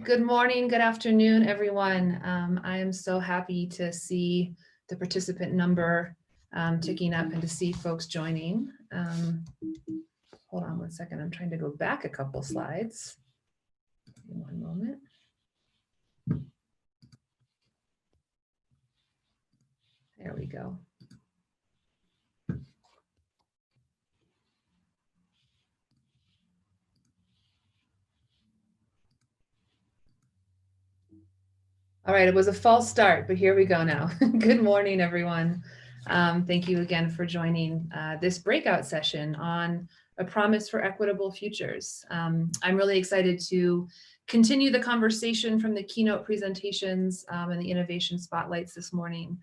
Good morning, good afternoon, everyone. I am so happy to see the participant number ticking up and to see folks joining. Hold on one second, I'm trying to go back a couple slides. One moment. There we go. All right, it was a false start, but here we go now. Good morning, everyone. Thank you again for joining this breakout session on a promise for equitable futures. I'm really excited to continue the conversation from the keynote presentations and the innovation spotlights this morning.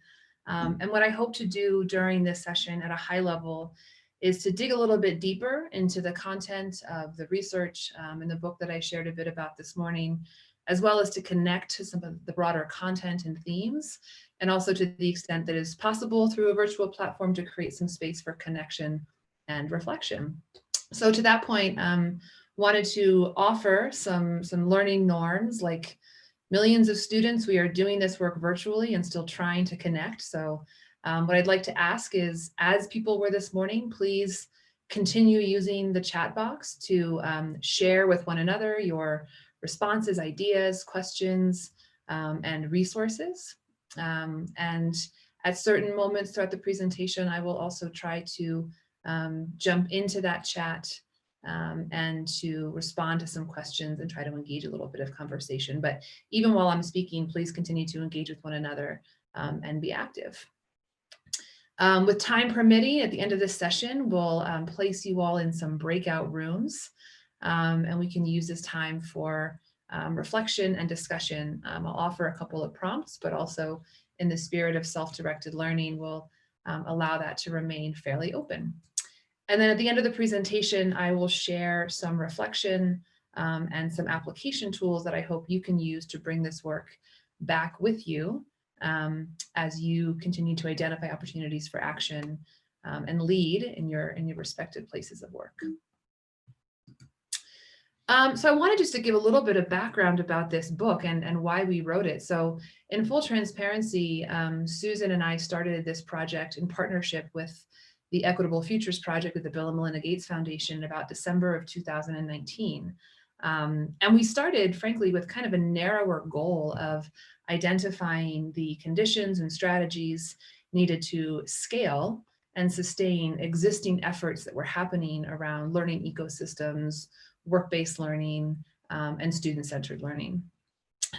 And what I hope to do during this session at a high level is to dig a little bit deeper into the content of the research in the book that I shared a bit about this morning, as well as to connect to some of the broader content and themes, and also to the extent that is possible through a virtual platform to create some space for connection and reflection. So to that point, wanted to offer some learning norms. Like millions of students, we are doing this work virtually and still trying to connect. So what I'd like to ask is, as people were this morning, please continue using the chat box to share with one another your responses, ideas, questions, and resources. And at certain moments throughout the presentation, I will also try to jump into that chat and to respond to some questions and try to engage a little bit of conversation. But even while I'm speaking, please continue to engage with one another and be active. With time permitting, at the end of this session, we'll place you all in some breakout rooms. And we can use this time for reflection and discussion. I'll offer a couple of prompts, but also in the spirit of self-directed learning, we'll allow that to remain fairly open. And then at the end of the presentation, I will share some reflection and some application tools that I hope you can use to bring this work back with you as you continue to identify opportunities for action and lead in your respective places of work. So I wanted just to give a little bit of background about this book and why we wrote it. So in full transparency, Susan and I started this project in partnership with the Equitable Futures Project with the Bill and Melinda Gates Foundation in about December of 2019. And we started, frankly, with kind of a narrower goal of identifying the conditions and strategies needed to scale and sustain existing efforts that were happening around learning ecosystems, work-based learning, and student-centered learning.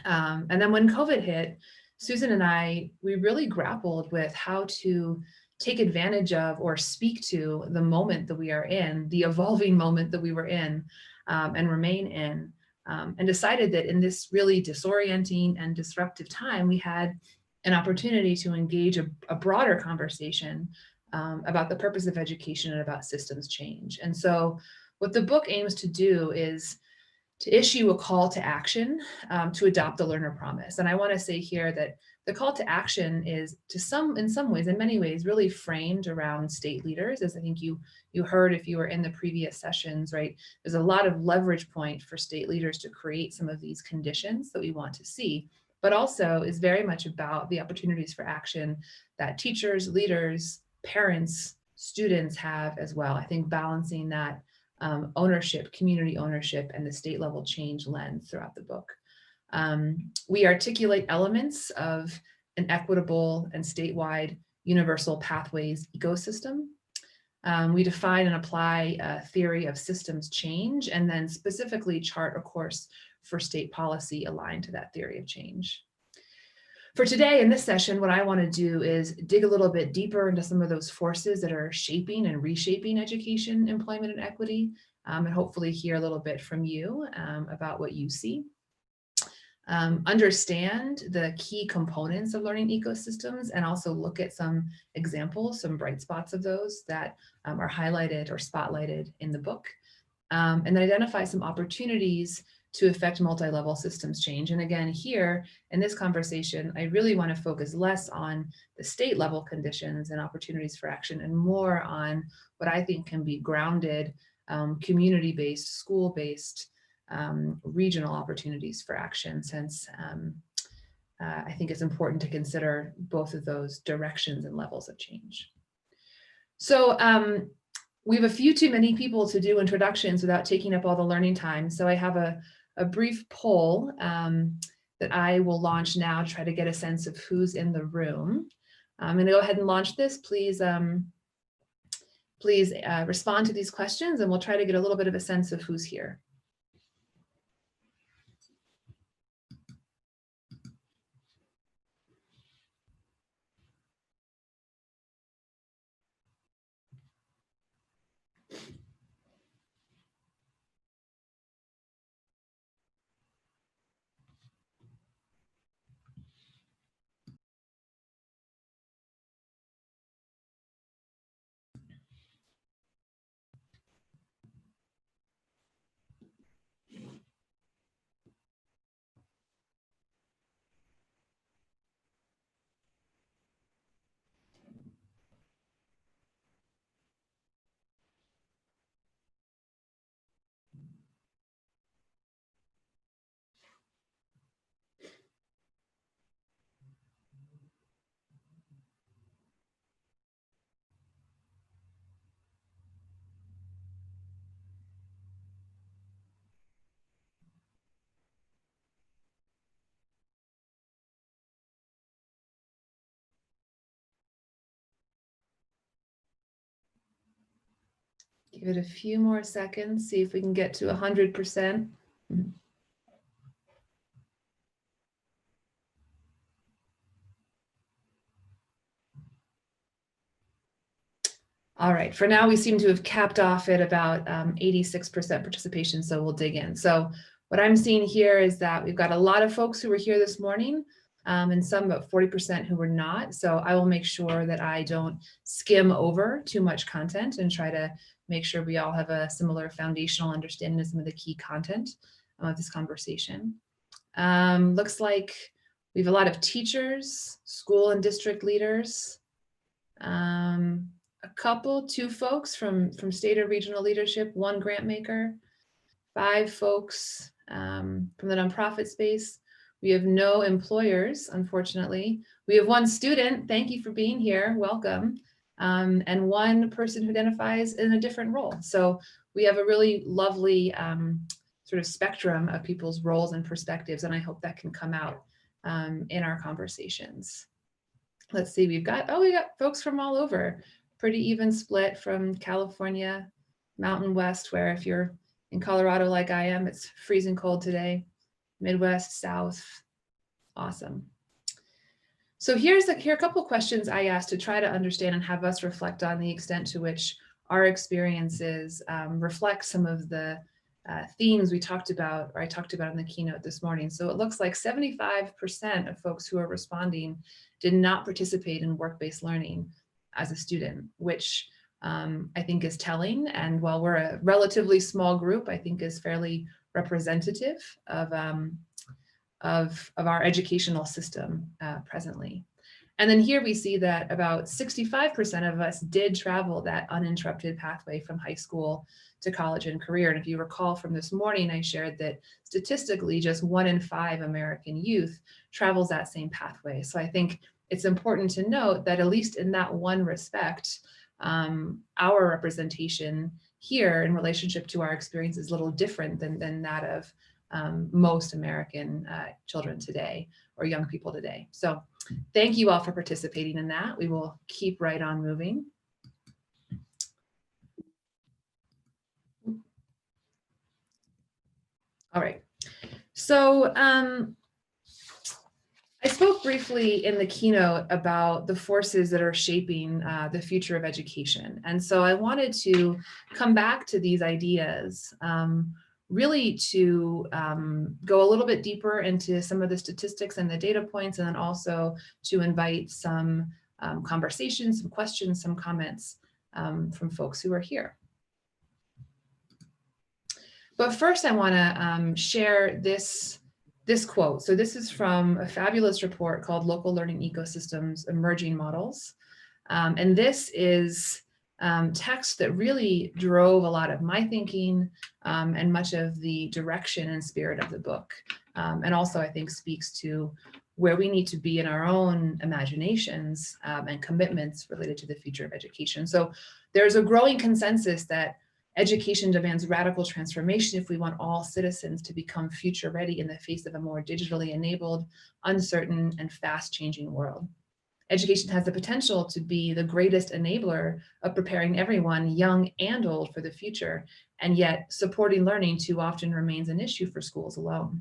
And then when COVID hit, Susan and I, we really grappled with how to take advantage of or speak to the moment that we are in, the evolving moment that we were in and remain in, and decided that in this really disorienting and disruptive time, we had an opportunity to engage a broader conversation about the purpose of education and about systems change. And so what the book aims to do is to issue a call to action to adopt the learner promise. And I want to say here that the call to action is in some ways, in many ways, really framed around state leaders, as I think you heard if you were in the previous sessions, right? There's a lot of leverage point for state leaders to create some of these conditions that we want to see, but also is very much about the opportunities for action that teachers, leaders, parents, students have as well. I think balancing that ownership, community ownership, and the state level change lens throughout the book. We articulate elements of an equitable and statewide universal pathways ecosystem. We define and apply a theory of systems change, and then specifically chart a course for state policy aligned to that theory of change. For today in this session, what I want to do is dig a little bit deeper into some of those forces that are shaping and reshaping education, employment, and equity, and hopefully hear a little bit from you about what you see. Understand the key components of learning ecosystems and also look at some examples, some bright spots of those that are highlighted or spotlighted in the book. And then identify some opportunities to affect multi-level systems change. And again, here in this conversation, I really want to focus less on the state level conditions and opportunities for action and more on what I think can be grounded, community-based, school-based regional opportunities for action, since I think it's important to consider both of those directions and levels of change. So we have a few too many people to do introductions without taking up all the learning time. So I have a brief poll that I will launch now to try to get a sense of who's in the room. I'm going to go ahead and launch this. Please, please respond to these questions, and we'll try to get a little bit of a sense of who's here. Give it a few more seconds, see if we can get to 100%. All right, for now, we seem to have capped off at about 86% participation, so we'll dig in. So what I'm seeing here is that we've got a lot of folks who were here this morning, and some about 40% who were not. So I will make sure that I don't skim over too much content and try to make sure we all have a similar foundational understanding of some of the key content of this conversation. Looks like we have a lot of teachers, school and district leaders, two folks from state or regional leadership, one grant maker, 5 folks from the nonprofit space. We have no employers, unfortunately. We have 1 student, thank you for being here, welcome, and 1 person who identifies in a different role. So we have a really lovely sort of spectrum of people's roles and perspectives, and I hope that can come out in our conversations. Let's see, we got folks from all over. Pretty even split from California, Mountain West, where if you're in Colorado like I am, it's freezing cold today. Midwest, South, awesome. So here are a couple questions I asked to try to understand and have us reflect on the extent to which our experiences reflect some of the themes we talked about, or I talked about in the keynote this morning. So it looks like 75% of folks who are responding did not participate in work-based learning as a student, which I think is telling. And while we're a relatively small group, I think is fairly representative of our educational system presently. And then here we see that about 65% of us did travel that uninterrupted pathway from high school to college and career. And if you recall from this morning, I shared that statistically just 1 in 5 American youth travels that same pathway. So I think it's important to note that at least in that one respect, our representation here in relationship to our experience is a little different than that of most American children today or young people today. So thank you all for participating in that. We will keep right on moving. All right, so I spoke briefly in the keynote about the forces that are shaping the future of education. And so I wanted to come back to these ideas, really to go a little bit deeper into some of the statistics and the data points, and then also to invite some conversations, some questions, some comments from folks who are here. But first I wanna share this quote. So this is from a fabulous report called Local Learning Ecosystems Emerging Models. And this is text that really drove a lot of my thinking and much of the direction and spirit of the book. And also, I think, speaks to where we need to be in our own imaginations and commitments related to the future of education. So there's a growing consensus that education demands radical transformation if we want all citizens to become future ready in the face of a more digitally enabled, uncertain, and fast changing world. Education has the potential to be the greatest enabler of preparing everyone, young and old, for the future, and yet supporting learning too often remains an issue for schools alone.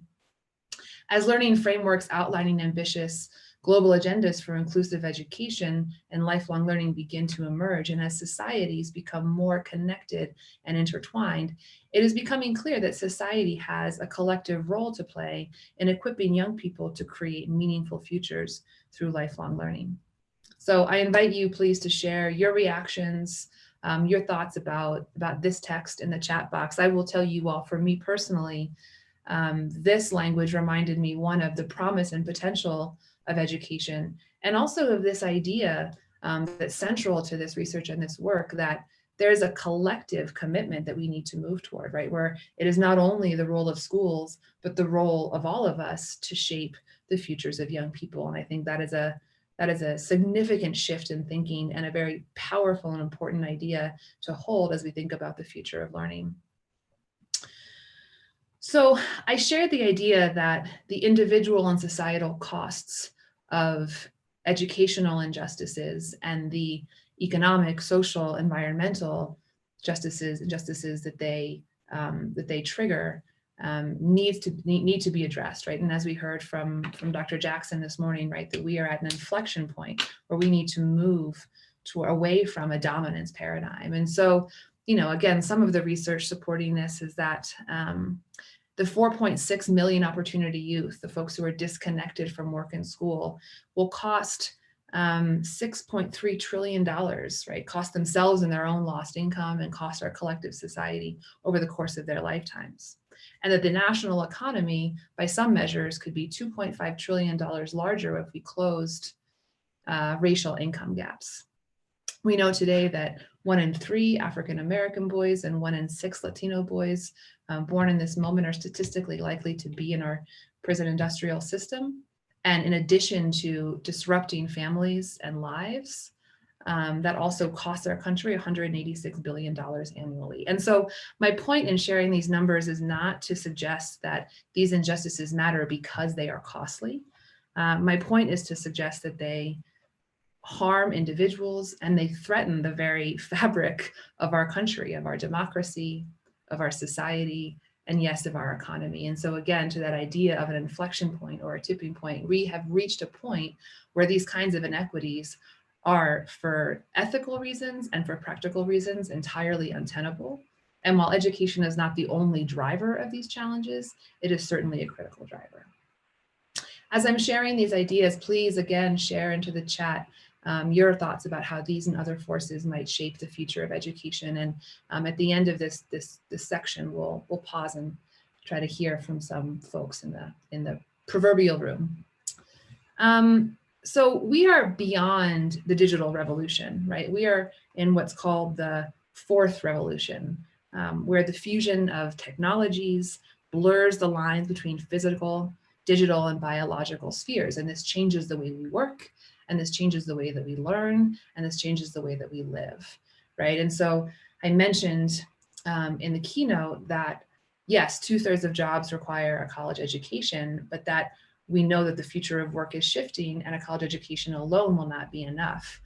As learning frameworks outlining ambitious global agendas for inclusive education and lifelong learning begin to emerge, and as societies become more connected and intertwined, it is becoming clear that society has a collective role to play in equipping young people to create meaningful futures through lifelong learning. So I invite you, please, to share your reactions, your thoughts about this text in the chat box. I will tell you all, for me personally, this language reminded me, one, of the promise and potential of education, and also of this idea that's central to this research and this work, that there's a collective commitment that we need to move toward, right? Where it is not only the role of schools, but the role of all of us to shape the futures of young people. And I think that is a significant shift in thinking and a very powerful and important idea to hold as we think about the future of learning. So I shared the idea that the individual and societal costs of educational injustices and the economic, social, environmental injustices that they trigger need to be addressed, right? And as we heard from Dr. Jackson this morning, right, that we are at an inflection point where we need to move away from a dominance paradigm. And so, again, some of the research supporting this is that the 4.6 million opportunity youth, the folks who are disconnected from work and school, will cost $6.3 trillion, right? Cost themselves and their own lost income, and cost our collective society over the course of their lifetimes. And that the national economy, by some measures, could be $2.5 trillion larger if we closed racial income gaps. We know today that 1 in 3 African-American boys and 1 in 6 Latino boys born in this moment are statistically likely to be in our prison industrial system. And in addition to disrupting families and lives, that also costs our country $186 billion annually. And so my point in sharing these numbers is not to suggest that these injustices matter because they are costly. My point is to suggest that they harm individuals and they threaten the very fabric of our country, of our democracy, of our society, and yes, of our economy. And so again, to that idea of an inflection point or a tipping point, we have reached a point where these kinds of inequities are, for ethical reasons and for practical reasons, entirely untenable. And while education is not the only driver of these challenges, it is certainly a critical driver. As I'm sharing these ideas, please again share into the chat your thoughts about how these and other forces might shape the future of education. And at the end of this section, we'll pause and try to hear from some folks in the proverbial room. So we are beyond the digital revolution, right? We are in what's called the fourth revolution, where the fusion of technologies blurs the lines between physical, digital, and biological spheres. And this changes the way we work, and this changes the way that we learn, and this changes the way that we live, right? And so I mentioned in the keynote that, yes, 2/3 of jobs require a college education, but that we know that the future of work is shifting, and a college education alone will not be enough.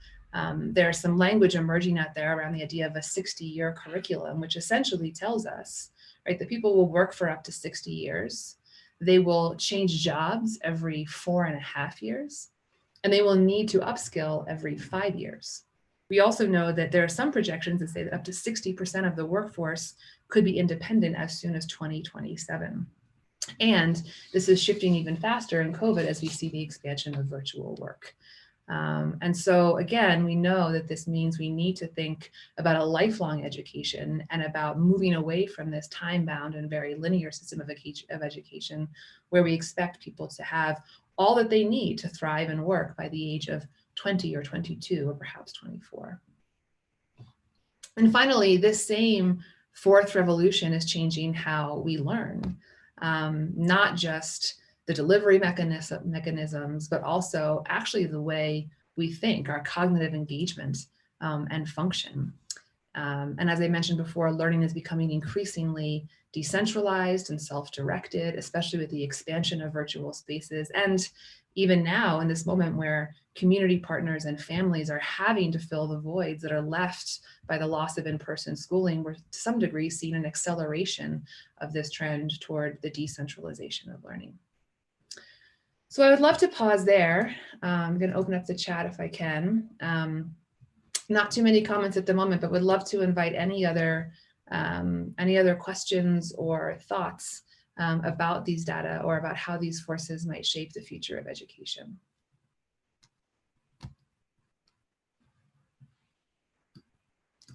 There's some language emerging out there around the idea of a 60-year curriculum, which essentially tells us, right, that people will work for up to 60 years. They will change jobs every 4.5 years, and they will need to upskill every 5 years. We also know that there are some projections that say that up to 60% of the workforce could be independent as soon as 2027. And this is shifting even faster in COVID as we see the expansion of virtual work. And so again, we know that this means we need to think about a lifelong education and about moving away from this time-bound and very linear system of education, where we expect people to have all that they need to thrive and work by the age of 20 or 22 or perhaps 24. And finally, this same fourth revolution is changing how we learn, not just the delivery mechanisms, but also actually the way we think, our cognitive engagement and function. And as I mentioned before, learning is becoming increasingly decentralized and self-directed, especially with the expansion of virtual spaces. And even now in this moment where community partners and families are having to fill the voids that are left by the loss of in-person schooling, we're to some degree seeing an acceleration of this trend toward the decentralization of learning. So I would love to pause there. I'm going to open up the chat if I can. Not too many comments at the moment, but would love to invite any other questions or thoughts about these data or about how these forces might shape the future of education.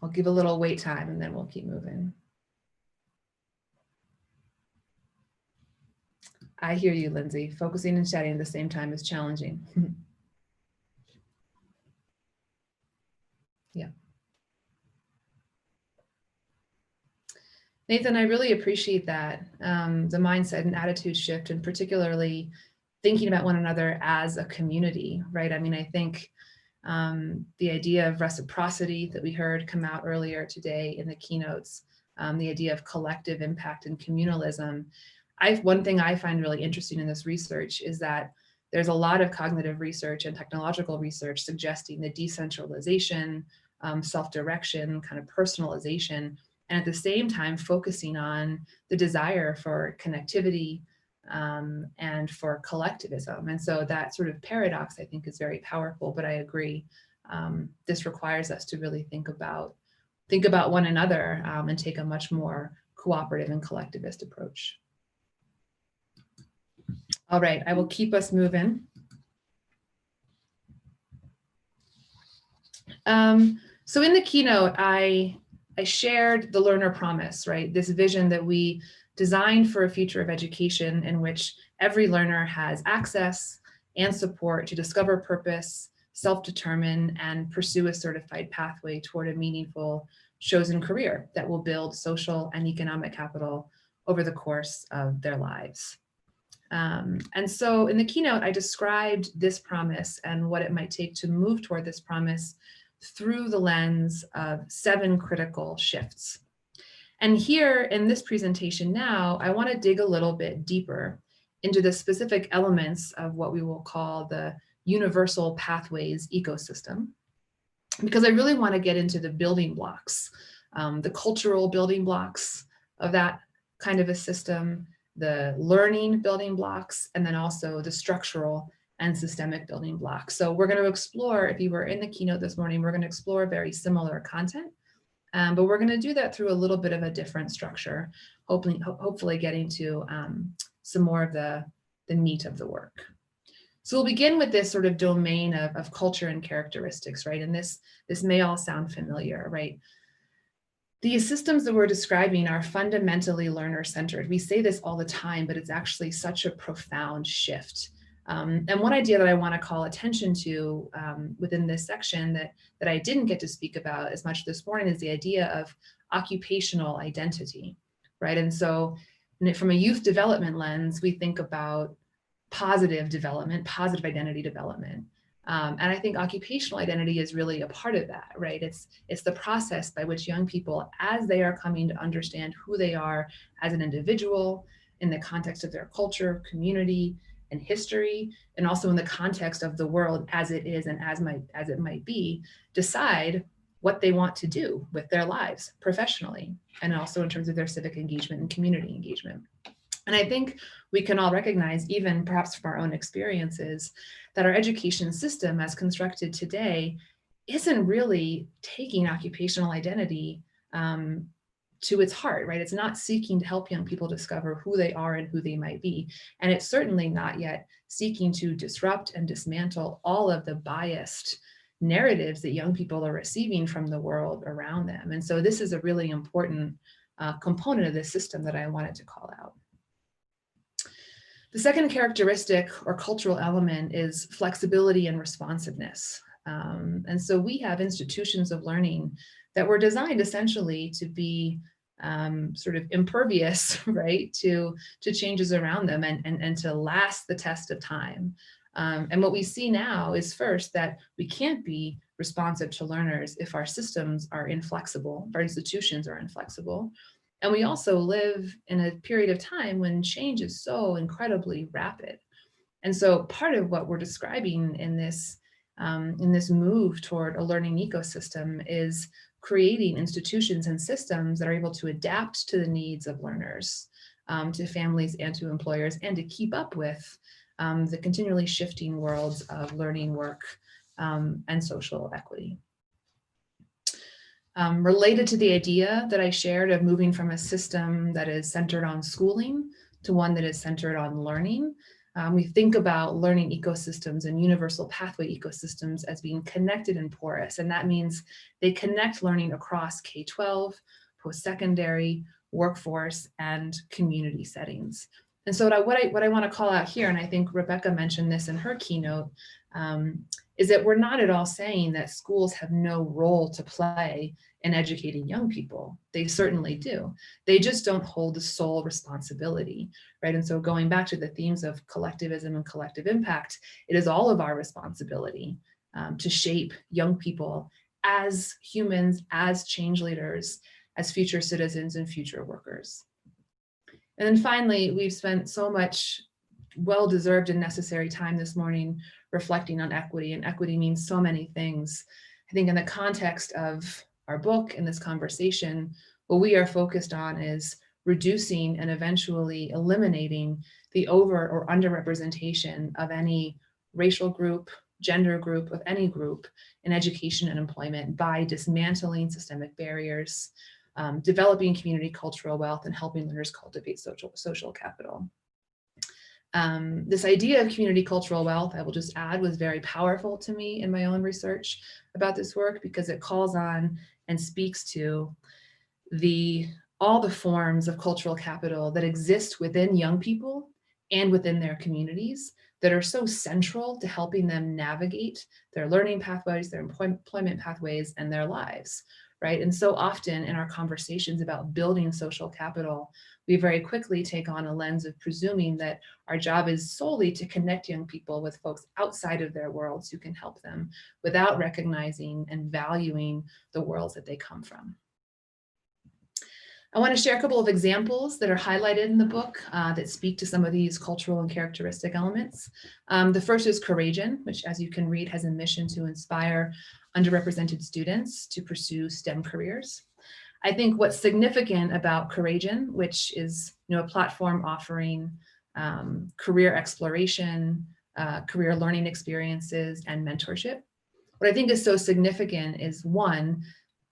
I'll give a little wait time and then we'll keep moving. I hear you, Lindsay. Focusing and chatting at the same time is challenging. Yeah. Nathan, I really appreciate that, the mindset and attitude shift, and particularly thinking about one another as a community, right? I mean, I think the idea of reciprocity that we heard come out earlier today in the keynotes, the idea of collective impact and communalism. One thing I find really interesting in this research is that there's a lot of cognitive research and technological research suggesting the decentralization, self-direction, kind of personalization, and at the same time focusing on the desire for connectivity and for collectivism. And so that sort of paradox, I think, is very powerful, but I agree. This requires us to really think about one another and take a much more cooperative and collectivist approach. All right, I will keep us moving. So in the keynote, I shared the learner promise, right? This vision that we designed for a future of education in which every learner has access and support to discover purpose, self-determine, and pursue a certified pathway toward a meaningful chosen career that will build social and economic capital over the course of their lives. And so in the keynote, I described this promise and what it might take to move toward this promise through the lens of 7 critical shifts. And here in this presentation now, I want to dig a little bit deeper into the specific elements of what we will call the universal pathways ecosystem, because I really want to get into the building blocks, the cultural building blocks of that kind of a system, the learning building blocks, and then also the structural and systemic building blocks. So we're going to explore, if you were in the keynote this morning, we're going to explore very similar content, but we're going to do that through a little bit of a different structure, hopefully getting to some more of the meat of the work. So we'll begin with this sort of domain of culture and characteristics, right? And this may all sound familiar, right? These systems that we're describing are fundamentally learner-centered. We say this all the time, but it's actually such a profound shift. And one idea that I want to call attention to within this section that I didn't get to speak about as much this morning is the idea of occupational identity, right? And so from a youth development lens, we think about positive development, positive identity development. And I think occupational identity is really a part of that, right? It's the process by which young people, as they are coming to understand who they are as an individual in the context of their culture, community, and history, and also in the context of the world as it is and as it might be, decide what they want to do with their lives professionally, and also in terms of their civic engagement and community engagement. And I think we can all recognize, even perhaps from our own experiences, that our education system as constructed today isn't really taking occupational identity to its heart, right? It's not seeking to help young people discover who they are and who they might be. And it's certainly not yet seeking to disrupt and dismantle all of the biased narratives that young people are receiving from the world around them. And so this is a really important component of this system that I wanted to call out. The second characteristic or cultural element is flexibility and responsiveness. And so we have institutions of learning that were designed essentially to be sort of impervious, right, to changes around them and to last the test of time. And what we see now is first that we can't be responsive to learners if our systems are inflexible, if our institutions are inflexible. And we also live in a period of time when change is so incredibly rapid. And so part of what we're describing in this move toward a learning ecosystem is creating institutions and systems that are able to adapt to the needs of learners, to families and to employers, and to keep up with the continually shifting worlds of learning, work, and social equity. Related to the idea that I shared of moving from a system that is centered on schooling to one that is centered on learning, we think about learning ecosystems and universal pathway ecosystems as being connected and porous. And that means they connect learning across K-12, post-secondary, workforce, and community settings. And so what I want to call out here, and I think Rebecca mentioned this in her keynote, is that we're not at all saying that schools have no role to play in educating young people. They certainly do. They just don't hold the sole responsibility, right? And so going back to the themes of collectivism and collective impact, it is all of our responsibility to shape young people as humans, as change leaders, as future citizens and future workers. And then finally, we've spent so much well-deserved and necessary time this morning reflecting on equity, and equity means so many things. I think in the context of our book and this conversation, what we are focused on is reducing and eventually eliminating the over or underrepresentation of any racial group, gender group, of any group in education and employment by dismantling systemic barriers, developing community cultural wealth, and helping learners cultivate social capital. This idea of community cultural wealth, I will just add, was very powerful to me in my own research about this work, because it calls on and speaks to all the forms of cultural capital that exist within young people and within their communities that are so central to helping them navigate their learning pathways, their employment pathways, and their lives, right? And so often in our conversations about building social capital, we very quickly take on a lens of presuming that our job is solely to connect young people with folks outside of their worlds who can help them, without recognizing and valuing the worlds that they come from. I want to share a couple of examples that are highlighted in the book that speak to some of these cultural and characteristic elements. The first is Couragein, which, as you can read, has a mission to inspire underrepresented students to pursue STEM careers. I think what's significant about Couragein, which is a platform offering career exploration, career learning experiences, and mentorship. What I think is so significant is, one,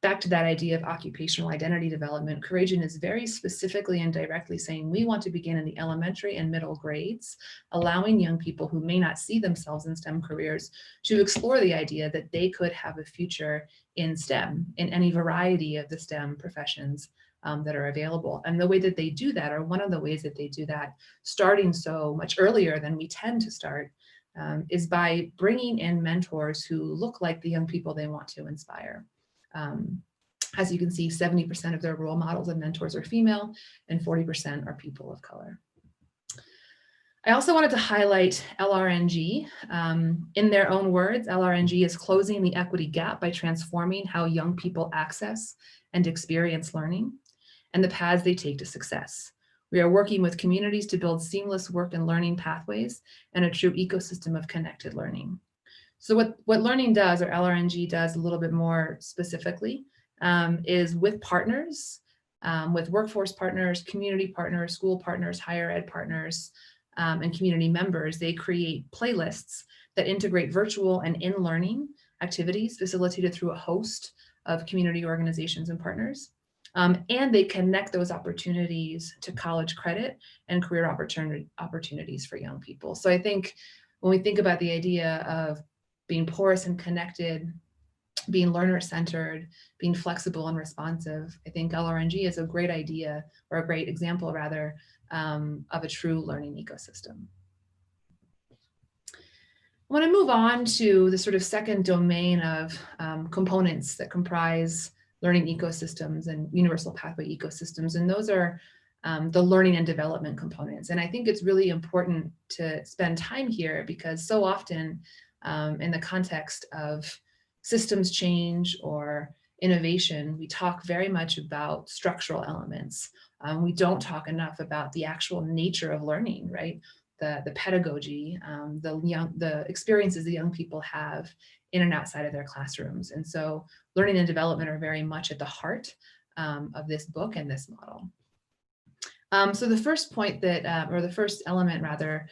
back to that idea of occupational identity development, Couragein is very specifically and directly saying we want to begin in the elementary and middle grades, allowing young people who may not see themselves in STEM careers to explore the idea that they could have a future in STEM, in any variety of the STEM professions that are available. And the way that they do that, or one of the ways that they do that, starting so much earlier than we tend to start, is by bringing in mentors who look like the young people they want to inspire. As you can see, 70% of their role models and mentors are female, and 40% are people of color. I also wanted to highlight LRNG. In their own words, LRNG is closing the equity gap by transforming how young people access and experience learning and the paths they take to success. We are working with communities to build seamless work and learning pathways and a true ecosystem of connected learning. So what Learning does, or LRNG does a little bit more specifically, is with partners, with workforce partners, community partners, school partners, higher ed partners, and community members, they create playlists that integrate virtual and in-learning activities facilitated through a host of community organizations and partners. And they connect those opportunities to college credit and career opportunities for young people. So I think when we think about the idea of being porous and connected, being learner-centered, being flexible and responsive, I think LRNG is a great idea, or a great example rather, of a true learning ecosystem. I want to move on to the sort of second domain of components that comprise learning ecosystems and universal pathway ecosystems. And those are the learning and development components. And I think it's really important to spend time here because so often in the context of systems change or innovation, we talk very much about structural elements. We don't talk enough about the actual nature of learning, right? The pedagogy, the experiences the young people have in and outside of their classrooms. And so learning and development are very much at the heart of this book and this model. So the first point that, or the first element rather,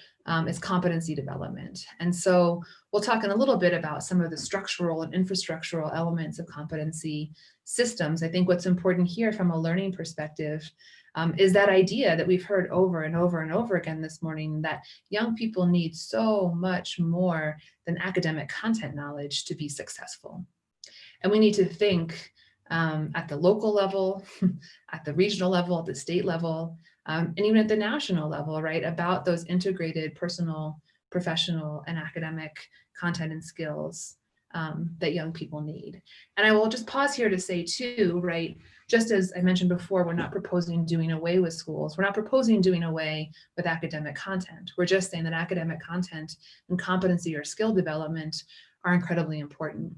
is competency development. And so we'll talk in a little bit about some of the structural and infrastructural elements of competency systems. I think what's important here from a learning perspective is that idea that we've heard over and over and over again this morning, that young people need so much more than academic content knowledge to be successful. And we need to think at the local level, at the regional level, at the state level, and even at the national level, right, about those integrated personal, professional, and academic content and skills that young people need. And I will just pause here to say too, right, just as I mentioned before, we're not proposing doing away with schools. We're not proposing doing away with academic content. We're just saying that academic content and competency or skill development are incredibly important.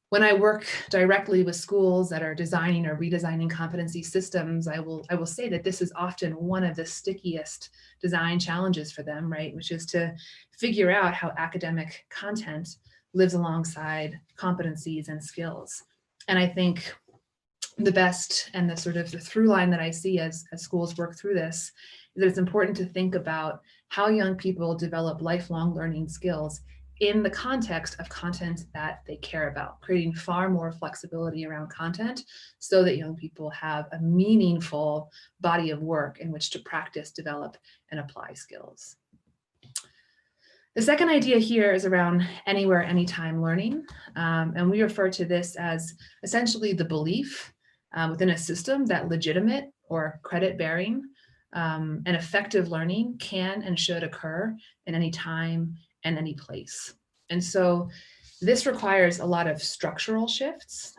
When I work directly with schools that are designing or redesigning competency systems, I will say that this is often one of the stickiest design challenges for them, right? Which is to figure out how academic content lives alongside competencies and skills. And I think the best and the sort of the through line that I see as schools work through this is that it's important to think about how young people develop lifelong learning skills in the context of content that they care about, creating far more flexibility around content so that young people have a meaningful body of work in which to practice, develop, and apply skills. The second idea here is around anywhere, anytime learning. And we refer to this as essentially the belief within a system that legitimate or credit-bearing and effective learning can and should occur in any time and any place. And so this requires a lot of structural shifts,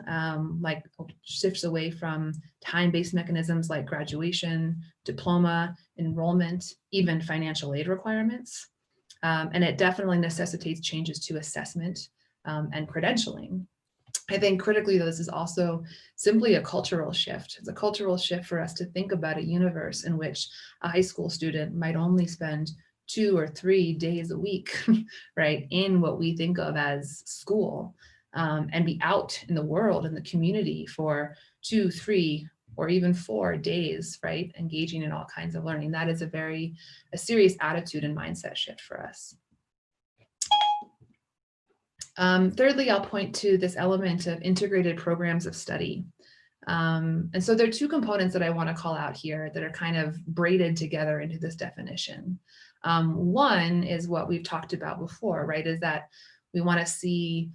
like shifts away from time-based mechanisms like graduation, diploma, enrollment, even financial aid requirements. And it definitely necessitates changes to assessment and credentialing. I think critically, though, this is also simply a cultural shift. It's a cultural shift for us to think about a universe in which a high school student might only spend 2 or 3 days a week, right, in what we think of as school, and be out in the world, in the community for 2, 3, or even 4 days, right, engaging in all kinds of learning. That is a serious attitude and mindset shift for us. Thirdly, I'll point to this element of integrated programs of study. And so there are 2 components that I want to call out here that are kind of braided together into this definition. One is what we've talked about before, right, is that we want to see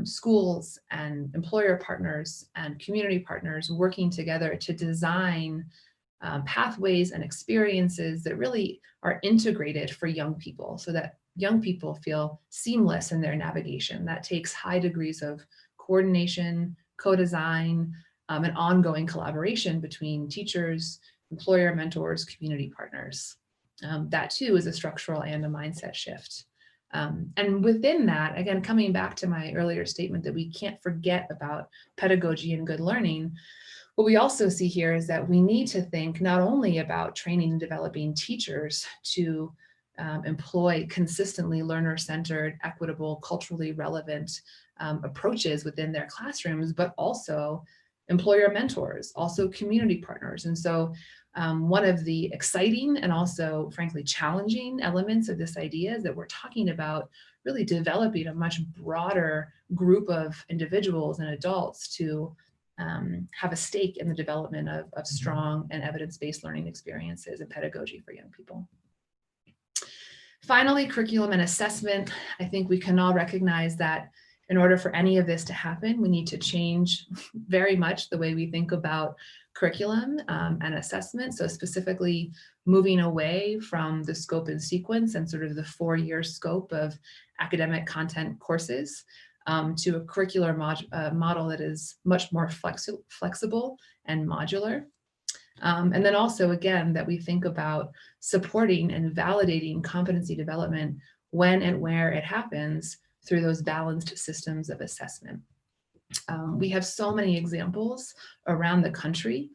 schools and employer partners and community partners working together to design pathways and experiences that really are integrated for young people so that young people feel seamless in their navigation. That takes high degrees of coordination, co-design, and ongoing collaboration between teachers, employer mentors, community partners. That too is a structural and a mindset shift. And within that, again, coming back to my earlier statement that we can't forget about pedagogy and good learning, what we also see here is that we need to think not only about training and developing teachers to employ consistently learner-centered, equitable, culturally relevant approaches within their classrooms, but also employer mentors, also community partners. And so one of the exciting and also, frankly, challenging elements of this idea is that we're talking about really developing a much broader group of individuals and adults to have a stake in the development of strong and evidence-based learning experiences and pedagogy for young people. Finally, curriculum and assessment. I think we can all recognize that in order for any of this to happen, we need to change very much the way we think about curriculum and assessment. So specifically moving away from the scope and sequence and sort of the 4-year scope of academic content courses to a curricular model that is much more flexible and modular. And then also, again, that we think about supporting and validating competency development when and where it happens through those balanced systems of assessment. We have so many examples around the country,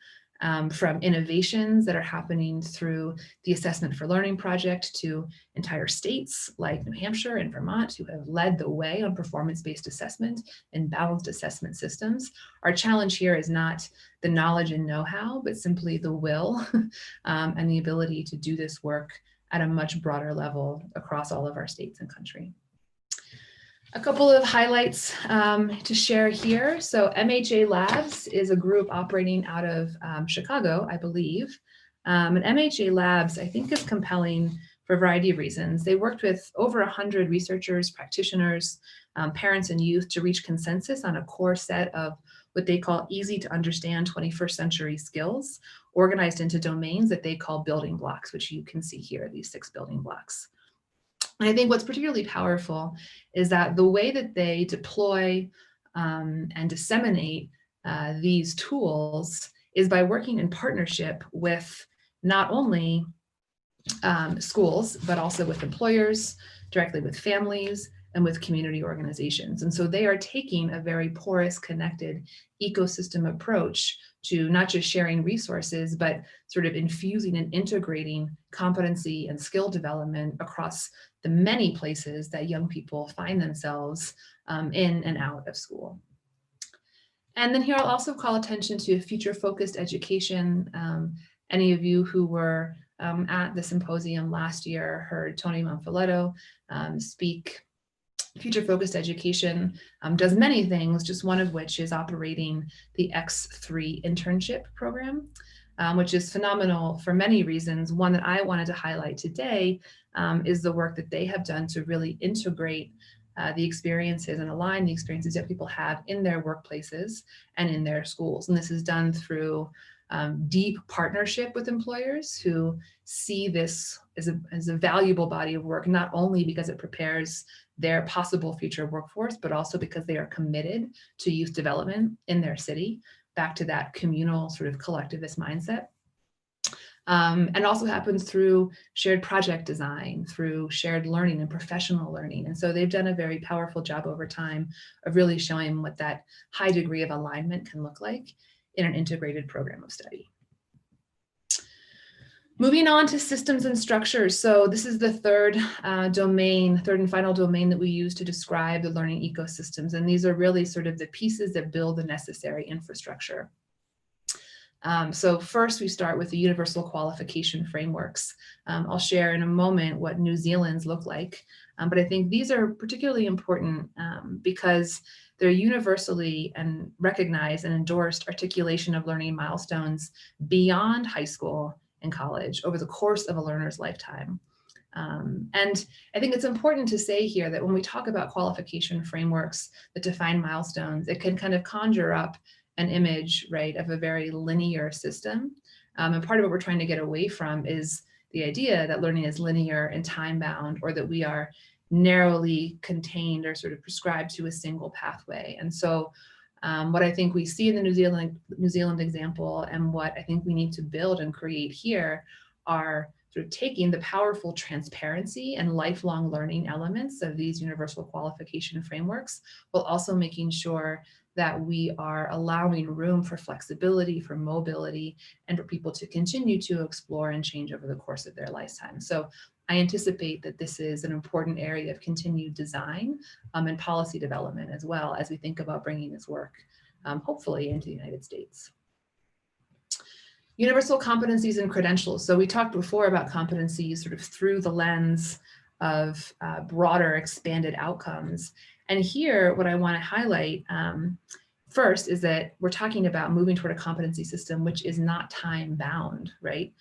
from innovations that are happening through the Assessment for Learning project to entire states like New Hampshire and Vermont who have led the way on performance-based assessment and balanced assessment systems. Our challenge here is not the knowledge and know-how, but simply the will and the ability to do this work at a much broader level across all of our states and country. A couple of highlights to share here. So MHA Labs is a group operating out of Chicago, I believe. And MHA Labs, I think, is compelling for a variety of reasons. They worked with over 100 researchers, practitioners, parents, and youth to reach consensus on a core set of what they call easy to understand 21st century skills, organized into domains that they call building blocks, which you can see here, these 6 building blocks. And I think what's particularly powerful is that the way that they deploy and disseminate these tools is by working in partnership with not only schools, but also with employers, directly with families, and with community organizations. And so they are taking a very porous, connected ecosystem approach to not just sharing resources, but sort of infusing and integrating competency and skill development across the many places that young people find themselves in and out of school. And then here I'll also call attention to future-focused education. Any of you who were at the symposium last year heard Tony Monfiletto speak. Future-focused education does many things, just one of which is operating the X3 internship program, which is phenomenal for many reasons. One that I wanted to highlight today is the work that they have done to really integrate the experiences and align the experiences that people have in their workplaces and in their schools. And this is done through deep partnership with employers who see this as a valuable body of work, not only because it prepares their possible future workforce, but also because they are committed to youth development in their city, back to that communal sort of collectivist mindset. And also happens through shared project design, through shared learning and professional learning. And so they've done a very powerful job over time of really showing what that high degree of alignment can look like in an integrated program of study. Moving on to systems and structures. So this is the third and final domain that we use to describe the learning ecosystems. And these are really sort of the pieces that build the necessary infrastructure. So first we start with the universal qualification frameworks. I'll share in a moment what New Zealand's look like, but I think these are particularly important because they're universally and recognized and endorsed articulation of learning milestones beyond high school and college over the course of a learner's lifetime. And I think it's important to say here that when we talk about qualification frameworks that define milestones, it can kind of conjure up an image, right, of a very linear system. And part of what we're trying to get away from is the idea that learning is linear and time-bound, or that we are narrowly contained or sort of prescribed to a single pathway. And so what I think we see in the New Zealand example, and what I think we need to build and create here, are sort of taking the powerful transparency and lifelong learning elements of these universal qualification frameworks, while also making sure that we are allowing room for flexibility, for mobility, and for people to continue to explore and change over the course of their lifetime. So I anticipate that this is an important area of continued design and policy development as well, as we think about bringing this work, hopefully, into the United States. Universal competencies and credentials. So we talked before about competencies sort of through the lens of broader expanded outcomes. And here, what I want to highlight first is that we're talking about moving toward a competency system which is not time bound, right?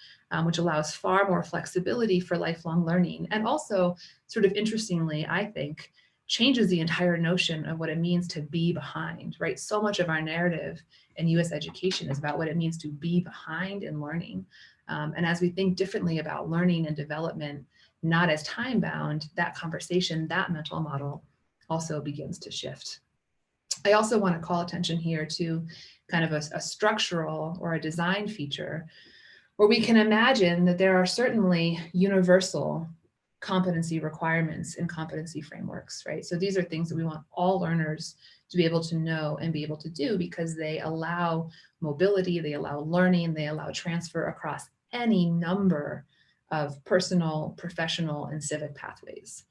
Which allows far more flexibility for lifelong learning. And also, sort of interestingly, I think, changes the entire notion of what it means to be behind, right? So much of our narrative in US education is about what it means to be behind in learning. And as we think differently about learning and development, not as time bound, that conversation, that mental model also begins to shift. I also want to call attention here to kind of a structural or a design feature where we can imagine that there are certainly universal competency requirements in competency frameworks, right? So these are things that we want all learners to be able to know and be able to do because they allow mobility, they allow learning, they allow transfer across any number of personal, professional, and civic pathways.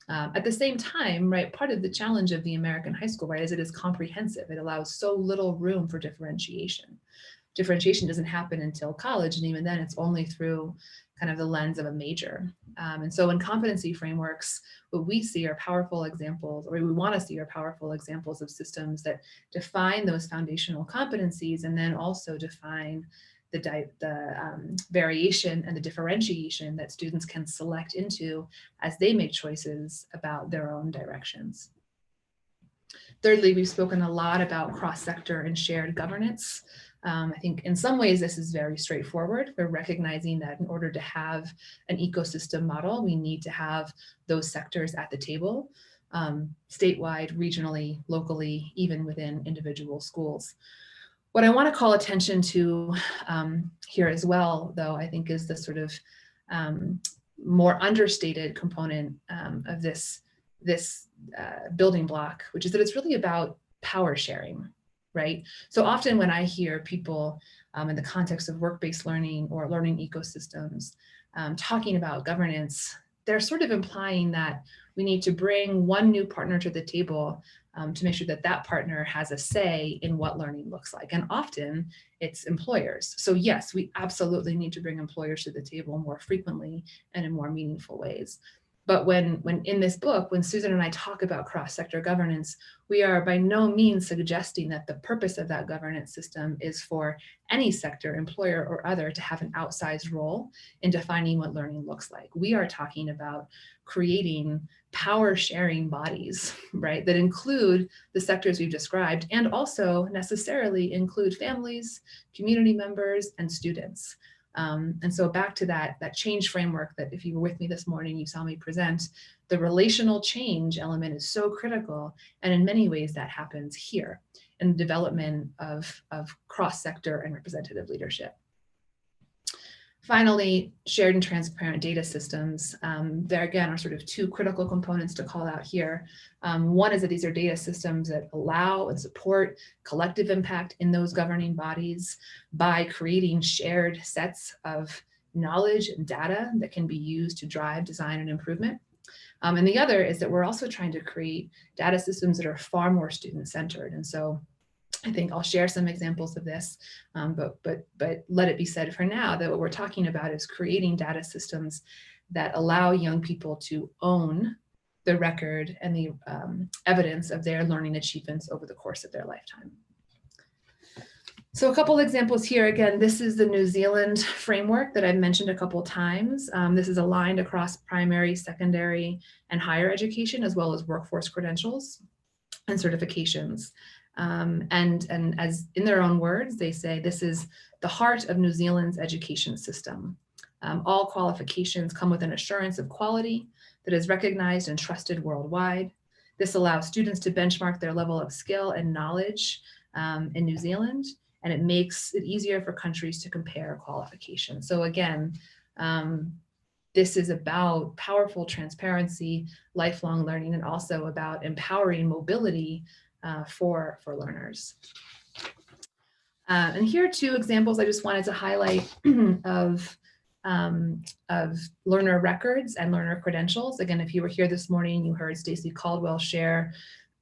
At the same time, right, part of the challenge of the American high school, right, is it is comprehensive. It allows so little room for differentiation. Differentiation doesn't happen until college, and even then it's only through kind of the lens of a major. And so in competency frameworks, what we see are powerful examples, or we want to see are powerful examples of systems that define those foundational competencies and then also define the variation and the differentiation that students can select into as they make choices about their own directions. Thirdly, we've spoken a lot about cross-sector and shared governance. I think in some ways this is very straightforward. We're recognizing that in order to have an ecosystem model, we need to have those sectors at the table, statewide, regionally, locally, even within individual schools. What I want to call attention to here as well, though, I think is the sort of more understated component of this building block, which is that it's really about power sharing, right? So often when I hear people in the context of work-based learning or learning ecosystems talking about governance, they're sort of implying that we need to bring one new partner to the table to make sure that that partner has a say in what learning looks like. And often it's employers. So yes, we absolutely need to bring employers to the table more frequently and in more meaningful ways. But when in this book, when Susan and I talk about cross-sector governance, we are by no means suggesting that the purpose of that governance system is for any sector, employer or other, to have an outsized role in defining what learning looks like. We are talking about creating power-sharing bodies, right, that include the sectors we've described and also necessarily include families, community members, and students. And so back to that change framework that if you were with me this morning, you saw me present, the relational change element is so critical. And in many ways that happens here in the development of cross-sector and representative leadership. Finally, shared and transparent data systems. There again are sort of two critical components to call out here. One is that these are data systems that allow and support collective impact in those governing bodies by creating shared sets of knowledge and data that can be used to drive design and improvement. And the other is that we're also trying to create data systems that are far more student-centered. And so I think I'll share some examples of this, but let it be said for now that what we're talking about is creating data systems that allow young people to own the record and the evidence of their learning achievements over the course of their lifetime. So a couple examples here. Again, this is the New Zealand framework that I've mentioned a couple times. This is aligned across primary, secondary, and higher education, as well as workforce credentials and certifications. And as in their own words, they say this is the heart of New Zealand's education system. All qualifications come with an assurance of quality that is recognized and trusted worldwide. This allows students to benchmark their level of skill and knowledge in New Zealand, and it makes it easier for countries to compare qualifications. So again, this is about powerful transparency, lifelong learning, and also about empowering mobility for learners. And here are two examples I just wanted to highlight of learner records and learner credentials. Again, if you were here this morning, you heard Stacey Caldwell share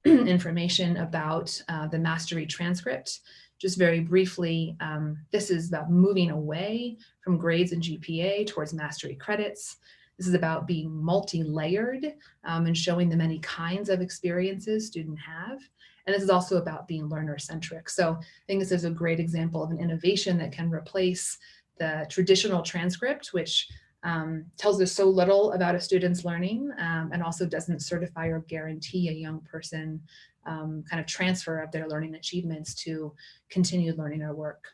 information about the Mastery transcript. Just very briefly, this is about moving away from grades and GPA towards Mastery credits. This is about being multi-layered and showing the many kinds of experiences students have. And this is also about being learner-centric. So I think this is a great example of an innovation that can replace the traditional transcript, which tells us so little about a student's learning and also doesn't certify or guarantee a young person kind of transfer of their learning achievements to continued learning or work.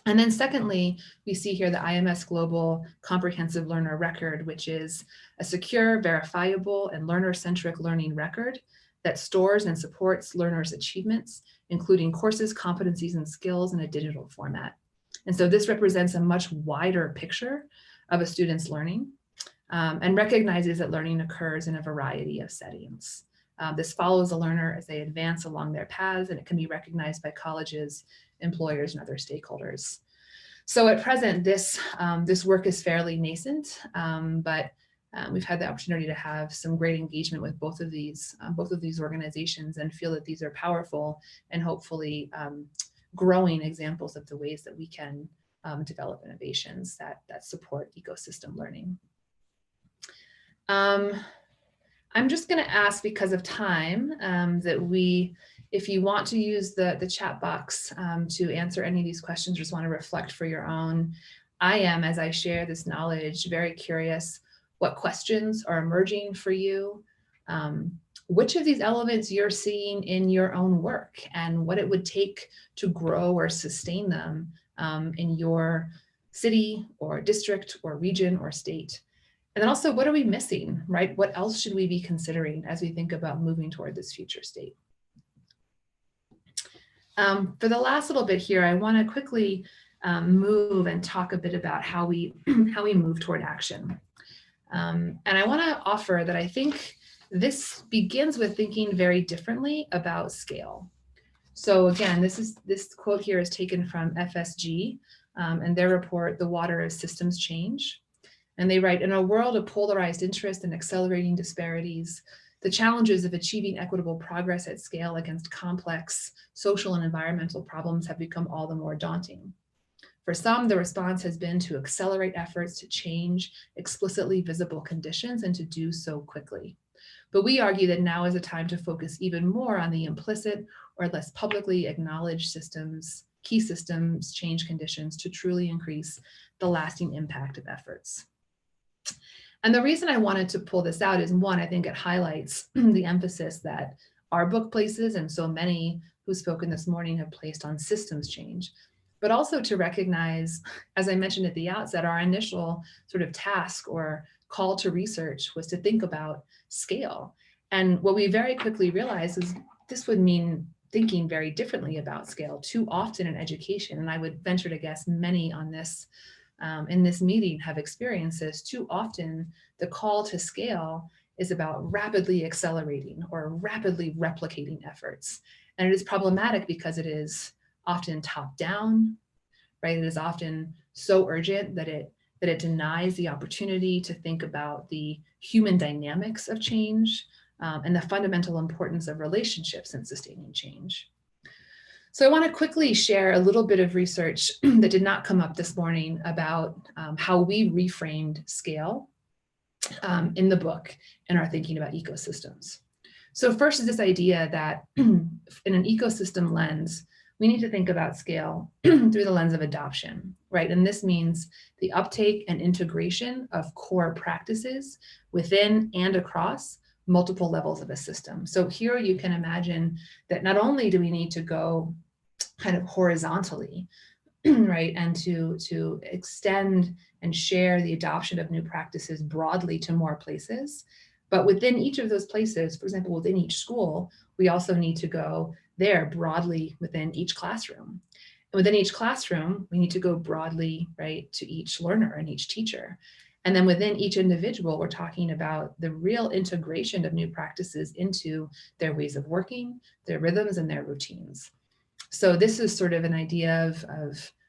And then secondly, we see here the IMS Global Comprehensive Learner Record, which is a secure, verifiable, and learner-centric learning record that stores and supports learners' achievements, including courses, competencies, and skills in a digital format. And so this represents a much wider picture of a student's learning, and recognizes that learning occurs in a variety of settings. This follows a learner as they advance along their paths, and it can be recognized by colleges, employers, and other stakeholders. So at present, this work is fairly nascent, but we've had the opportunity to have some great engagement with both of these organizations, and feel that these are powerful and hopefully growing examples of the ways that we can develop innovations that support ecosystem learning. I'm just going to ask, because of time, that if you want to use the chat box to answer any of these questions, just want to reflect for your own. I am, as I share this knowledge, very curious what questions are emerging for you, which of these elements you're seeing in your own work, and what it would take to grow or sustain them in your city or district or region or state. And then also, what are we missing, right? What else should we be considering as we think about moving toward this future state? For the last little bit here, I want to quickly move and talk a bit about how we move toward action. And I want to offer that I think this begins with thinking very differently about scale. So again, this quote here is taken from FSG and their report, The Water of Systems Change. And they write, in a world of polarized interest and accelerating disparities, the challenges of achieving equitable progress at scale against complex social and environmental problems have become all the more daunting. For some, the response has been to accelerate efforts to change explicitly visible conditions, and to do so quickly. But we argue that now is a time to focus even more on the implicit or less publicly acknowledged systems, key systems change conditions, to truly increase the lasting impact of efforts. And the reason I wanted to pull this out is, one, I think it highlights the emphasis that our book places, and so many who've spoken this morning have placed on systems change, but also to recognize, as I mentioned at the outset, our initial sort of task or call to research was to think about scale. And what we very quickly realized is this would mean thinking very differently about scale. Too often in education, and I would venture to guess many on this in this meeting have experienced this, too often the call to scale is about rapidly accelerating or rapidly replicating efforts. And it is problematic because it is often top down, right? It is often so urgent that it denies the opportunity to think about the human dynamics of change and the fundamental importance of relationships in sustaining change. So I want to quickly share a little bit of research that did not come up this morning about how we reframed scale in the book and are thinking about ecosystems. So first is this idea that in an ecosystem lens, we need to think about scale through the lens of adoption, right? And this means the uptake and integration of core practices within and across multiple levels of a system. So here you can imagine that not only do we need to go kind of horizontally, right, and to extend and share the adoption of new practices broadly to more places, but within each of those places, for example, within each school, we also need to go there broadly within each classroom. And within each classroom, we need to go broadly, right, to each learner and each teacher. And then within each individual, we're talking about the real integration of new practices into their ways of working, their rhythms, and their routines. So this is sort of an idea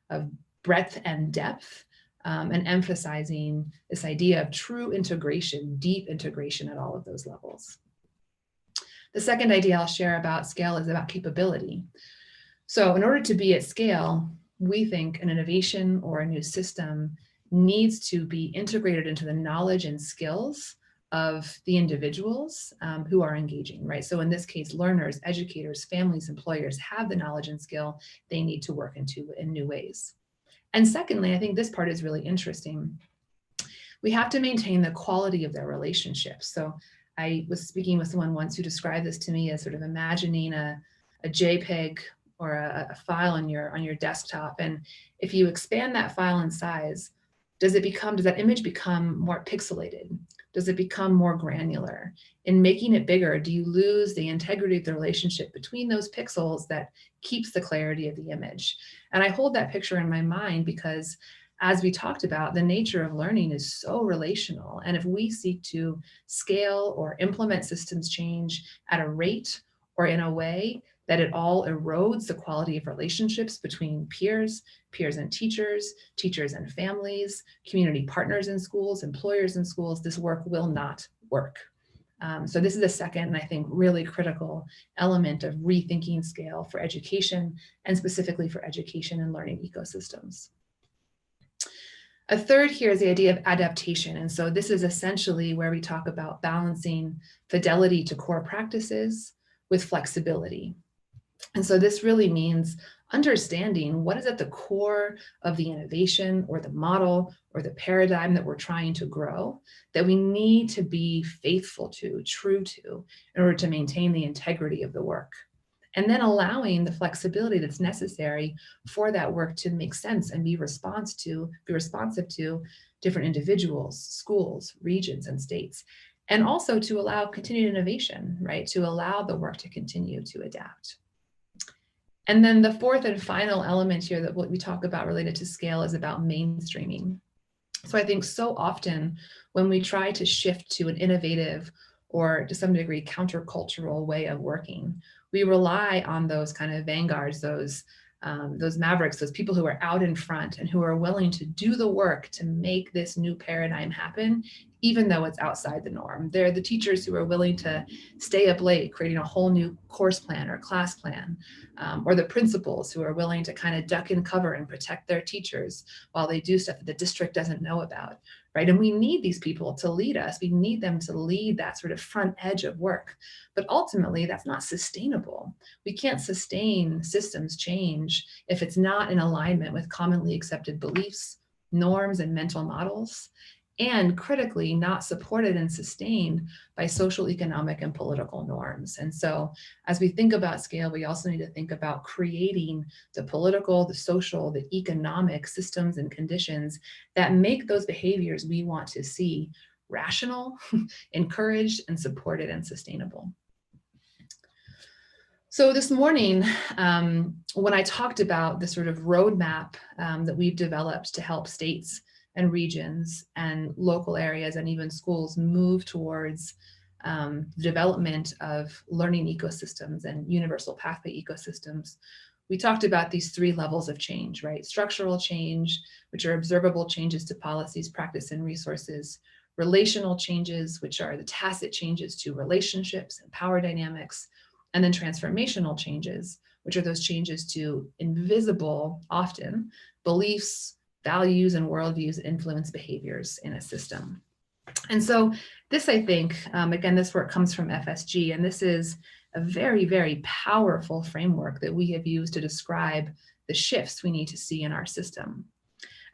of breadth and depth, and emphasizing this idea of true integration, deep integration at all of those levels. The second idea I'll share about scale is about capability. So in order to be at scale, we think an innovation or a new system needs to be integrated into the knowledge and skills of the individuals who are engaging, right? So in this case, learners, educators, families, employers have the knowledge and skill they need to work in new ways. And secondly, I think this part is really interesting. We have to maintain the quality of their relationships. So I was speaking with someone once who described this to me as sort of imagining a JPEG or a file on your desktop. And if you expand that file in size, does that image become more pixelated? Does it become more granular? In making it bigger, do you lose the integrity of the relationship between those pixels that keeps the clarity of the image? And I hold that picture in my mind because, as we talked about, the nature of learning is so relational. And if we seek to scale or implement systems change at a rate or in a way that it all erodes the quality of relationships between peers, peers and teachers, teachers and families, community partners in schools, employers in schools, this work will not work. So this is the second, and I think really critical element of rethinking scale for education, and specifically for education and learning ecosystems. A third here is the idea of adaptation. And so this is essentially where we talk about balancing fidelity to core practices with flexibility. And so this really means understanding what is at the core of the innovation or the model or the paradigm that we're trying to grow, that we need to be faithful to, true to, in order to maintain the integrity of the work. And then allowing the flexibility that's necessary for that work to make sense and be responsive to different individuals, schools, regions, and states. And also to allow continued innovation, right? To allow the work to continue to adapt. And then the fourth and final element here that what we talk about related to scale is about mainstreaming. So I think so often when we try to shift to an innovative or to some degree countercultural way of working, we rely on those kind of vanguards, those mavericks, those people who are out in front and who are willing to do the work to make this new paradigm happen, even though it's outside the norm. They're the teachers who are willing to stay up late, creating a whole new course plan or class plan, or the principals who are willing to kind of duck and cover and protect their teachers while they do stuff that the district doesn't know about, right? And we need these people to lead us. We need them to lead that sort of front edge of work. But ultimately, that's not sustainable. We can't sustain systems change if it's not in alignment with commonly accepted beliefs, norms, and mental models, and critically not supported and sustained by social, economic, and political norms. And so as we think about scale, we also need to think about creating the political, the social, the economic systems and conditions that make those behaviors we want to see rational, encouraged, and supported and sustainable. So this morning, when I talked about the sort of roadmap that we've developed to help states and regions and local areas and even schools move towards the development of learning ecosystems and universal pathway ecosystems, we talked about these three levels of change, right? Structural change, which are observable changes to policies, practice, and resources. Relational changes, which are the tacit changes to relationships and power dynamics. And then transformational changes, which are those changes to invisible, often, beliefs, values, and worldviews that influence behaviors in a system. And so this, I think, again, this work comes from FSG, and this is a very, very powerful framework that we have used to describe the shifts we need to see in our system.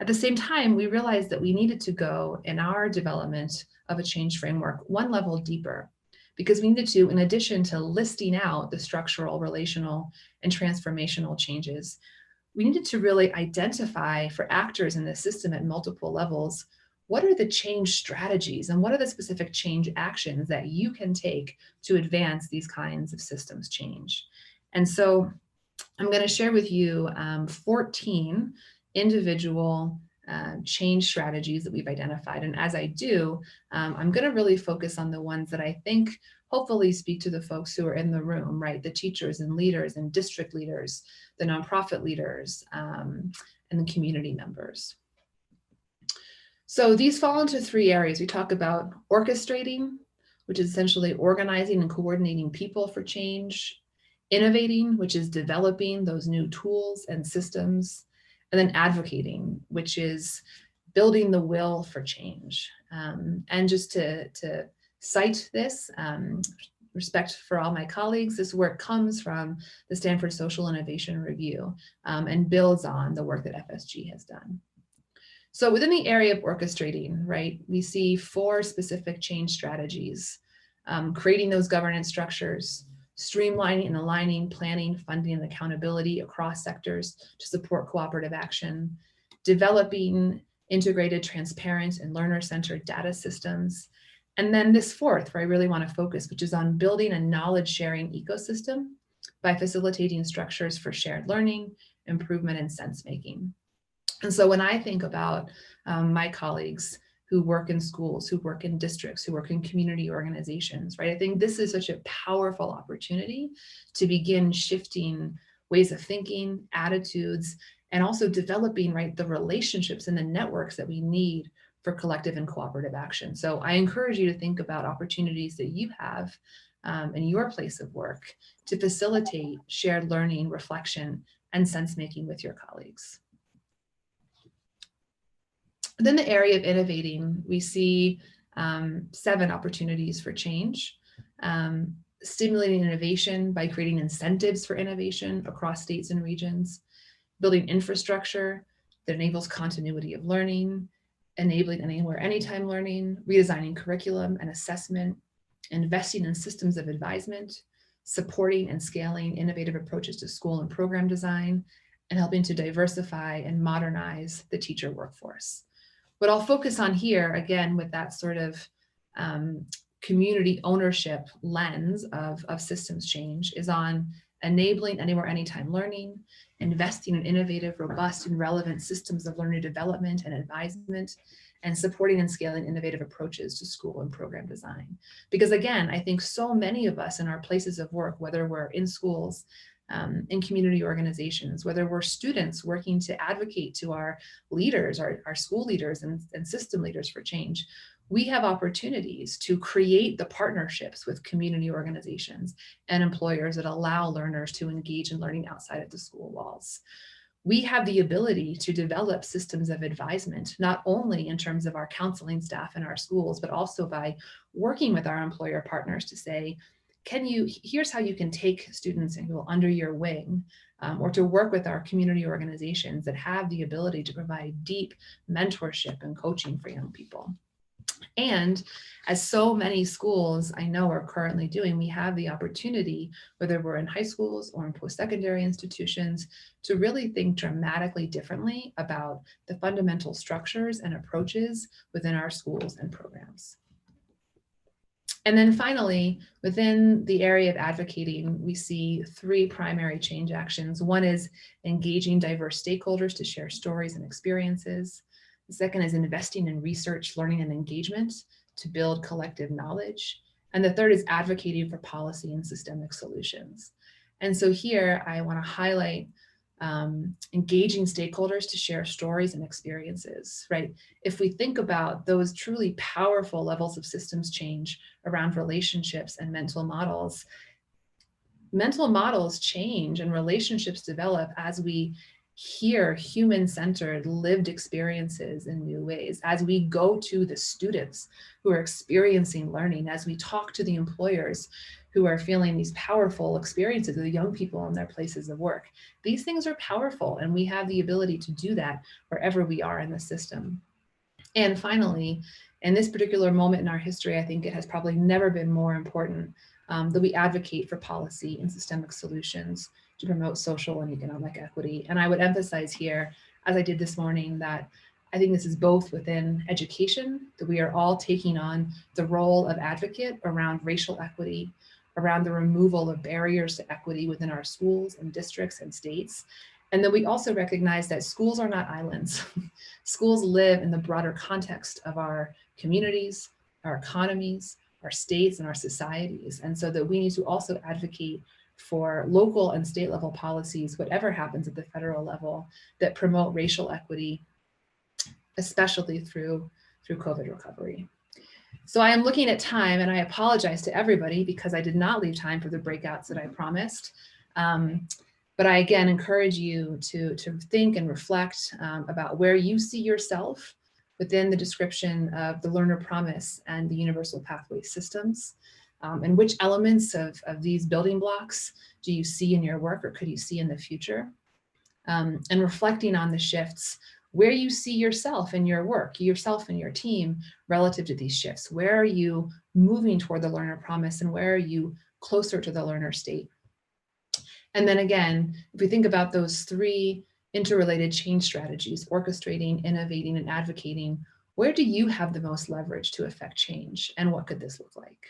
At the same time, we realized that we needed to go in our development of a change framework one level deeper, because we needed to, in addition to listing out the structural, relational, and transformational changes, we needed to really identify for actors in the system at multiple levels, what are the change strategies and what are the specific change actions that you can take to advance these kinds of systems change? And so I'm going to share with you 14 individual change strategies that we've identified. And as I do, I'm going to really focus on the ones that I think hopefully speak to the folks who are in the room, right? The teachers and leaders and district leaders, the nonprofit leaders, and the community members. So these fall into three areas. We talk about orchestrating, which is essentially organizing and coordinating people for change, innovating, which is developing those new tools and systems, and then advocating, which is building the will for change. And just to cite this, respect for all my colleagues, this work comes from the Stanford Social Innovation Review and builds on the work that FSG has done. So within the area of orchestrating, right, we see 4 specific change strategies: creating those governance structures, streamlining and aligning planning, funding, and accountability across sectors to support cooperative action, developing integrated, transparent, and learner-centered data systems. And then this fourth, where I really want to focus, which is on building a knowledge-sharing ecosystem by facilitating structures for shared learning, improvement, and sense-making. And so when I think about my colleagues who work in schools, who work in districts, who work in community organizations, right? I think this is such a powerful opportunity to begin shifting ways of thinking, attitudes, and also developing, right, the relationships and the networks that we need for collective and cooperative action. So I encourage you to think about opportunities that you have in your place of work to facilitate shared learning, reflection, and sense-making with your colleagues. Within the area of innovating, we see 7 opportunities for change. Stimulating innovation by creating incentives for innovation across states and regions, building infrastructure that enables continuity of learning, enabling anywhere, anytime learning, redesigning curriculum and assessment, investing in systems of advisement, supporting and scaling innovative approaches to school and program design, and helping to diversify and modernize the teacher workforce. What I'll focus on here, again, with that sort of community ownership lens of systems change, is on enabling anywhere, anytime learning, investing in innovative, robust, and relevant systems of learning development and advisement, and supporting and scaling innovative approaches to school and program design. Because again, I think so many of us in our places of work, whether we're in schools, in community organizations, whether we're students working to advocate to our leaders, our school leaders and system leaders for change, we have opportunities to create the partnerships with community organizations and employers that allow learners to engage in learning outside of the school walls. We have the ability to develop systems of advisement, not only in terms of our counseling staff in our schools, but also by working with our employer partners to say, here's how you can take students and go under your wing, or to work with our community organizations that have the ability to provide deep mentorship and coaching for young people. And as so many schools I know are currently doing, we have the opportunity, whether we're in high schools or in post-secondary institutions, to really think dramatically differently about the fundamental structures and approaches within our schools and programs. And then finally, within the area of advocating, we see 3 primary change actions. One is engaging diverse stakeholders to share stories and experiences. The second is investing in research, learning, and engagement to build collective knowledge. And the third is advocating for policy and systemic solutions. And so here I want to highlight engaging stakeholders to share stories and experiences, right? If we think about those truly powerful levels of systems change around relationships and mental models change and relationships develop as we hear human-centered lived experiences in new ways, as we go to the students who are experiencing learning, as we talk to the employers who are feeling these powerful experiences of the young people in their places of work. These things are powerful, and we have the ability to do that wherever we are in the system. And finally, in this particular moment in our history, I think it has probably never been more important that we advocate for policy and systemic solutions to promote social and economic equity. And I would emphasize here, as I did this morning, that I think this is both within education, that we are all taking on the role of advocate around racial equity, around the removal of barriers to equity within our schools and districts and states. And then we also recognize that schools are not islands. Schools live in the broader context of our communities, our economies, our states, and our societies. And so that we need to also advocate for local and state level policies, whatever happens at the federal level, that promote racial equity, especially through COVID recovery. So I am looking at time, and I apologize to everybody because I did not leave time for the breakouts that I promised. But I again encourage you to think and reflect about where you see yourself within the description of the learner promise and the universal pathway systems. And which elements of these building blocks do you see in your work or could you see in the future? And reflecting on the shifts where you see yourself in your work, yourself and your team relative to these shifts. Where are you moving toward the learner promise, and where are you closer to the learner state? And then again, if we think about those three interrelated change strategies, orchestrating, innovating, and advocating, where do you have the most leverage to affect change, and what could this look like?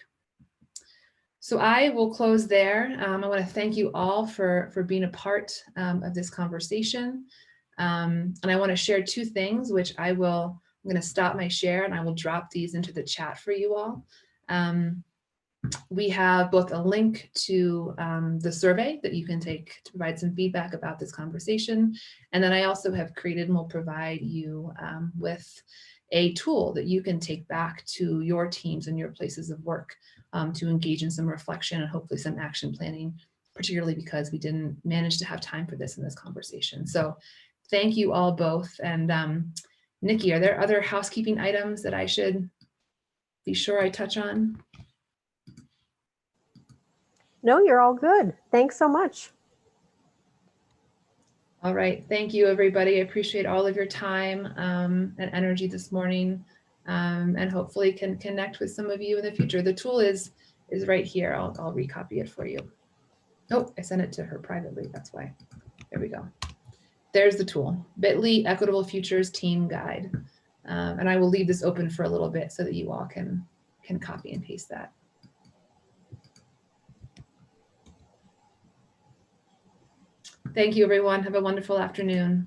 So I will close there. I want to thank you all for being a part of this conversation. And I want to share two things, which I'm going to stop my share and I will drop these into the chat for you all. We have both a link to the survey that you can take to provide some feedback about this conversation. And then I also have created and will provide you with a tool that you can take back to your teams and your places of work to engage in some reflection and hopefully some action planning, particularly because we didn't manage to have time for this in this conversation. So thank you all both. And Nikki, are there other housekeeping items that I should be sure I touch on? No, you're all good. Thanks so much. All right. Thank you, everybody. I appreciate all of your time and energy this morning, and hopefully can connect with some of you in the future. The tool is right here. I'll recopy it for you. Oh, I sent it to her privately. That's why. There we go. There's the tool, bit.ly Equitable Futures Team Guide. And I will leave this open for a little bit so that you all can copy and paste that. Thank you, everyone. Have a wonderful afternoon.